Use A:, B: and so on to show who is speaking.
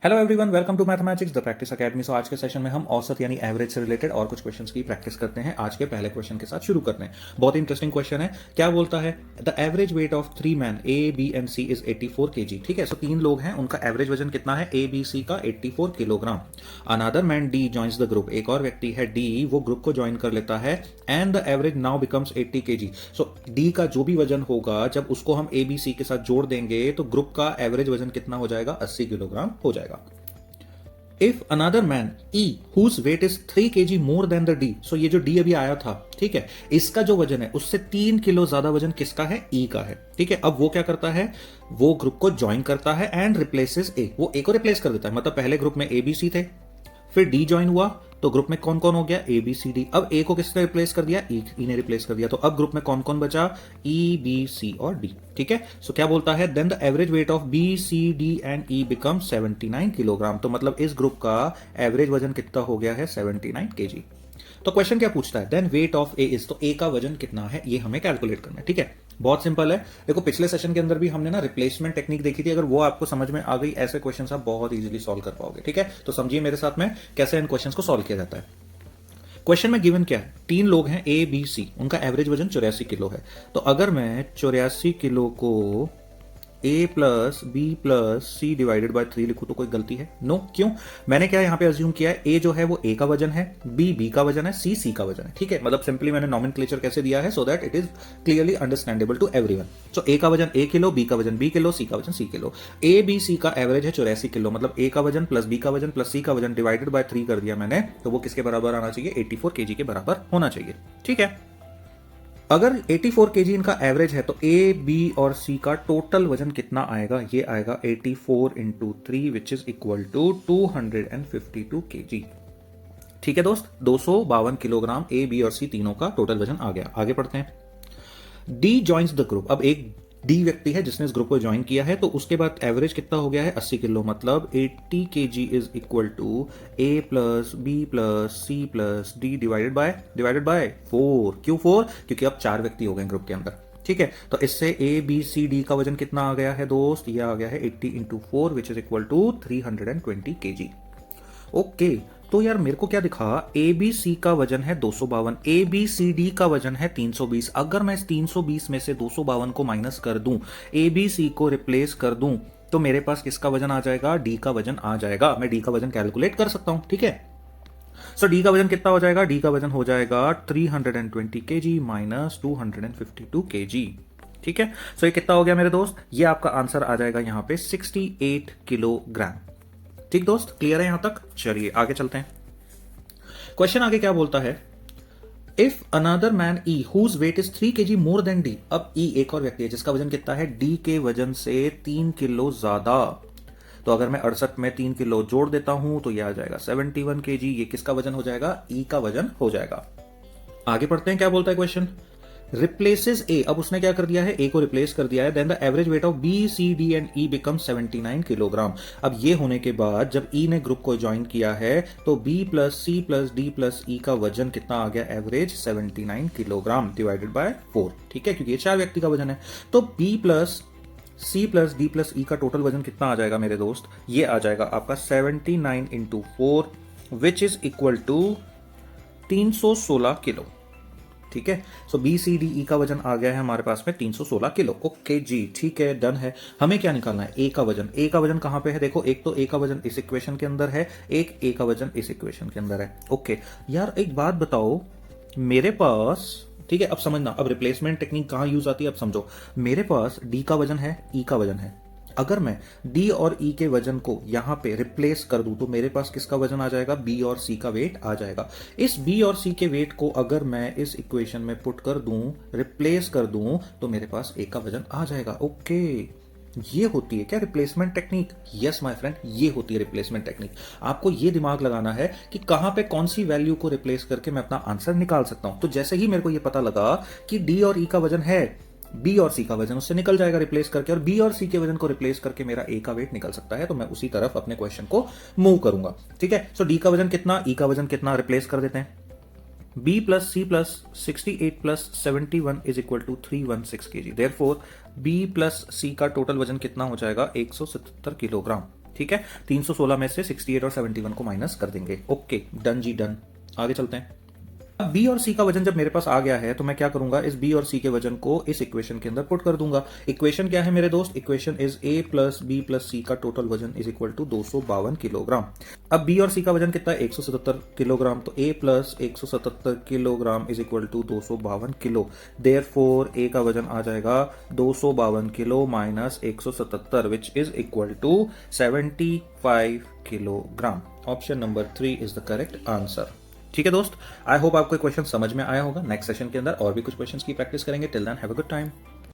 A: Hello everyone, welcome to mathematics the practice academy. So आज के session में हम औसत यानी एवरेज से रिलेटेड और कुछ क्वेश्चंस की प्रैक्टिस करते हैं। आज के पहले क्वेश्चन के साथ शुरू करते हैं। बहुत ही इंटरेस्टिंग क्वेश्चन है। क्या बोलता है? The average weight of 3 man A B and C is 84 kg। ठीक है, सो 3 लोग हैं, उनका एवरेज वजन कितना है? ए बी सी का 84 kilogram. Another man D joins the group. एक और व्यक्ति है डी, वो ग्रुप को ज्वाइन कर लेता है and the average now becomes 80 kg। So D का जो भी वजन होगा, जब उसको हम ए बी सी के साथ जोड़ देंगे तो ग्रुप का एवरेज वजन कितना हो जाएगा? 80 किलोग्राम हो जाएगा। If another man E whose weight is 3 kg more than the D, so ये जो D अभी आया था, ठीक है, इसका जो वजन है उससे 3 किलो ज्यादा वजन किसका है? E का है। ठीक है, अब वो क्या करता है? वो ग्रुप को ज्वाइन करता है एंड रिप्लेसेस A। वो A को रिप्लेस कर देता है, मतलब पहले ग्रुप में A B C थे, फिर D ज्वाइन हुआ तो ग्रुप में कौन कौन हो गया? A B C D। अब A को किसने रिप्लेस कर दिया? E ने रिप्लेस कर दिया। तो अब ग्रुप में कौन कौन बचा? E B C और D। ठीक है, सो क्या बोलता है? Then the average weight of B C D and E become 79 kilogram. तो मतलब इस ग्रुप का एवरेज वजन कितना हो गया है? 79 kg। तो क्वेश्चन क्या पूछता है? Then weight of A is, तो ए का वजन कितना है ये हमें कैलकुलेट करना है। ठीक है, बहुत सिंपल है। देखो पिछले सेशन के अंदर भी हमने ना रिप्लेसमेंट टेक्निक देखी थी, अगर वो आपको समझ में आ गई, ऐसे क्वेश्चन आप बहुत इजीली सॉल्व कर पाओगे। ठीक है, तो समझिए मेरे साथ में कैसे इन क्वेश्चन को सॉल्व किया जाता है। क्वेश्चन में गिवन क्या है? 3 लोग हैं ए बी सी, उनका एवरेज वजन 84 किलो है। तो अगर मैं 84 किलो को A plus B plus C divided by 3 लिखूं तो कोई गलती है? नो। क्यों? मैंने क्या यहां पे अज्यूम किया है? ए जो है वो ए का वजन है, बी का वजन है, सी का वजन है। ठीक है, मतलब सिंपली मैंने नॉमेनक्लेचर कैसे दिया है so that it is clearly understandable to everyone. So A का वजन ए किलो, बी का वजन बी किलो, सी का वजन सी किलो। ए बी सी का एवरेज है 84 किलो, मतलब ए का वजन प्लस बी का वजन प्लस सी का वजन डिवाइडेड बाय 3 कर दिया मैंने, तो वो किसके बराबर आना चाहिए? 84 kg के बराबर होना चाहिए। ठीक है, अगर 84 kg इनका एवरेज है तो ए बी और सी का टोटल वजन कितना आएगा? ये आएगा 84 into 3 which is equal to 252 kg। ठीक है दोस्त, 252 किलोग्राम ए बी और सी तीनों का टोटल वजन आ गया। आगे पढ़ते हैं। D joins the group. अब एक डी व्यक्ति है जिसने इस ग्रुप को ज्वाइन किया है, तो उसके बाद एवरेज कितना हो गया है? 80 किलो, मतलब 80 kg is equal to A plus B plus C plus D divided by 4। क्यों 4? क्योंकि अब 4 व्यक्ति हो गए ग्रुप के अंदर। ठीक है, तो इससे ए बी सी डी का वजन कितना आ गया है दोस्त? ये आ गया है 80 into 4 which is equal to 320 kg। Okay, तो यार मेरे को क्या दिखा? ए बी सी का वजन है 252, ए बी सी डी का वजन है 320। अगर मैं इस 320 में से 252 को माइनस कर दूं, ए बी सी को रिप्लेस कर दूं, तो मेरे पास किसका वजन आ जाएगा? डी का वजन आ जाएगा। मैं डी का वजन कैलकुलेट कर सकता हूं। ठीक है, सो डी का वजन कितना हो जाएगा? डी का वजन हो जाएगा 320 kg माइनस 252 kg। ठीक है, सो ये कितना हो गया मेरे दोस्त? ये आपका आंसर आ जाएगा यहां पे 68 किलोग्राम। ठीक दोस्त, क्लियर है यहां तक? चलिए आगे चलते हैं। क्वेश्चन आगे क्या बोलता है? If another man E whose weight is 3 kg more than D. अब ई एक और व्यक्ति है जिसका वजन कितना है? डी के वजन से 3 किलो ज्यादा। तो अगर मैं 68 में 3 किलो जोड़ देता हूं तो यह आ जाएगा 71 kg। ये किसका वजन हो जाएगा? ई का वजन हो जाएगा। आगे पढ़ते हैं, क्या बोलता है क्वेश्चन? रिप्लेसेस ए। अब उसने क्या कर दिया है? ए को रिप्लेस कर दिया है। Then the average weight of B C D and E become 79 kilogram. अब ये होने के बाद जब ई ने ग्रुप को ज्वाइन किया है तो B plus C plus D plus E का वजन कितना आ गया? Average 79 kilogram divided by 4। ठीक है, क्योंकि ये 4 व्यक्ति का वजन है। तो B plus C plus D plus E का टोटल वजन कितना आ जाएगा मेरे दोस्त? ये आ जाएगा आपका 79 into 4 which is equal to 316 kilo. ठीक है, सो बी सी डी ई का वजन आ गया है हमारे पास में 316 किलो। ओके जी, ठीक है, डन है। हमें क्या निकालना है? ए का वजन। ए का वजन कहां पे है? देखो, एक तो ए का वजन इस इक्वेशन के अंदर है, एक ए का वजन इस इक्वेशन के अंदर है। ओके यार, एक बात बताओ, मेरे पास, ठीक है अब समझना, अब रिप्लेसमेंट टेक्निक कहां यूज आती है अब समझो। मेरे पास डी का वजन है, ई का वजन है। अगर मैं डी और ई के वजन को यहां पे रिप्लेस कर दूं तो मेरे पास किसका वजन आ जाएगा? बी और सी का वेट आ जाएगा। इस बी और सी के वेट को अगर मैं इस इक्वेशन में पुट कर दूं, रिप्लेस कर दूं, तो मेरे पास ए का वजन आ जाएगा। ओके, ये होती है क्या replacement technique? Yes my friend, ये होती है रिप्लेसमेंट टेक्निक। आपको ये दिमाग लगाना है कि कहां पे कौन सी वैल्यू को रिप्लेस करके मैं अपना आंसर निकाल सकता हूं। तो जैसे ही मेरे को ये पता लगा कि डी और ई का वजन है, बी और सी का वजन उससे निकल जाएगा रिप्लेस करके, और बी और सी के वजन को रिप्लेस करके मेरा ए का वेट निकल सकता है, तो मैं उसी तरफ अपने क्वेश्चन को मूव करूंगा। ठीक है, सो डी का वजन कितना, ई का वजन कितना, रिप्लेस कर देते हैं। B plus C plus 68 plus 71 is equal to 316 kg। Therefore B plus C का टोटल वजन कितना हो जाएगा? 177 किलोग्राम। ठीक है, 316 में से 68 और 71 को माइनस कर देंगे। ओके, डन जी डन। आगे चलते हैं। अब बी और सी का वजन जब मेरे पास आ गया है तो मैं क्या करूंगा, इस बी और सी के वजन को इस इक्वेशन के अंदर पुट कर दूंगा। इक्वेशन क्या है मेरे दोस्त, equation is A plus B plus C का टोटल वजन इज इक्वल टू 252 किलोग्राम। अब बी और सी का वजन कितना है, 177 किलोग्राम, तो A plus 177 kilogram is equal to 252 kilo. Therefore A का वजन आ जाएगा 252 kilo minus 177 which is equal to 75 kilogram. Option number 3 is the correct answer. ठीक है दोस्त, आई होप आपको क्वेश्चन समझ में आया होगा। नेक्स्ट सेशन के अंदर और भी कुछ क्वेश्चंस की प्रैक्टिस करेंगे। Till then have a good time.